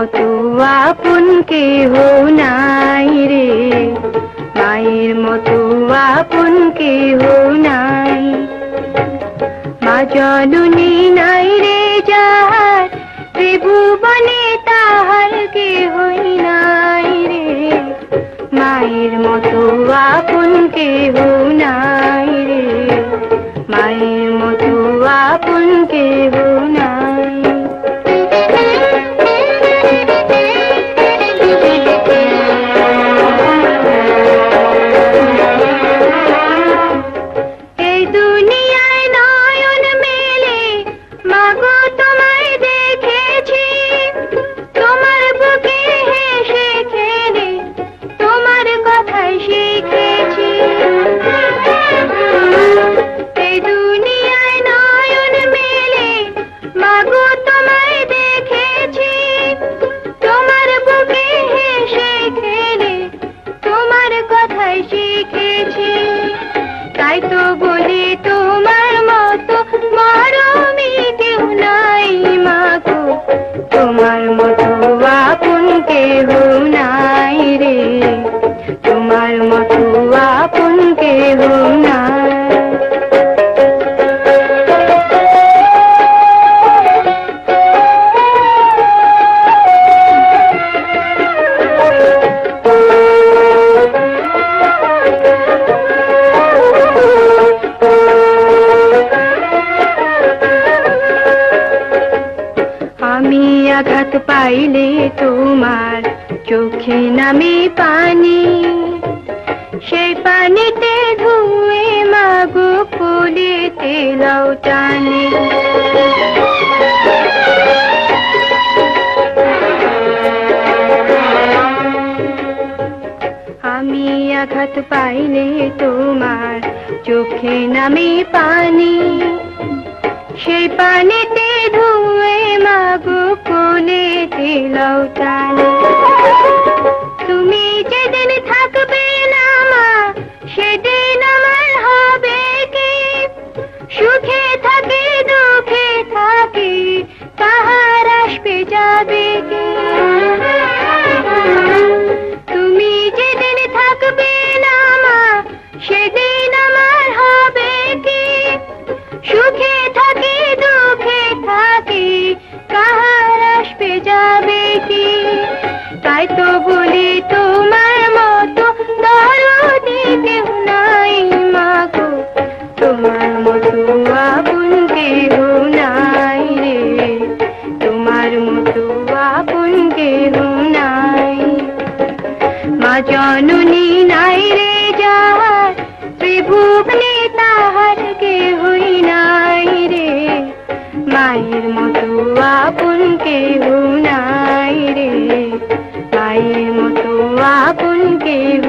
মতো আপন কেহ নাই রে, মায়ের মতো আপন কেহ নাই। মা জননী নাই রে যাহার, ত্রিভুবনে তাহার কেহই নাই রে, মায়ের মতো আপন কেহ নাই রে, মায়ের মতো আপন কেহ নাই। এই দুনিয়ায় নয়ন মেলে মাগো তোমায় দেখেছি, তোমার বুকে হেসে খেলে তোমার কথাই শিখেছি। এই দুনিয়ায় নয়ন মেলে মাগো তোমায় দেখেছি, তোমার বুকে হেসে খেলে তোমার কথাই শিখেছি। তাই তো বলি তোমার মতো মরমি কেউ নাই মাগো, তোমার মতো আপন কেহ নাই রে, তোমার মতো আপন কেহ নাই। আমি আঘাত পাইলে তোমার চোখে নামে পানি, সেই পানিতে ধুয়ে মাগো কোলেতে লাও টানি। আমি আঘাত পাইলে তোমার চোখে নামে পানি, সেই পানিতে ধুয়ে মাগো কোলেতে লাও টানি। তুমি যেদিন থাকবে না মা, সেদিন আমার হবে কি, সুখে থাকি দুঃখে থাকি কাহার আসবে যাবে কি। তুমি যেদিন থাকবে না মা, সেদিন আমার হবে কি, সুখে থাকি দুঃখে থাকি কাহার আসবে যাবে কি। তাই তো বলি তোমার মতো দরদি কেউ নাই মাগো, তোমার মতো আপন কেহ নাই রে, তোমার মতো আপন কেহ নাই। মা জননী নাই রে যাহার, ত্রিভুবনে তাহার কেহই নাই রে, মায়ের মতো আপন কেহ নাই রে, মায়ের মতো আপন কেহ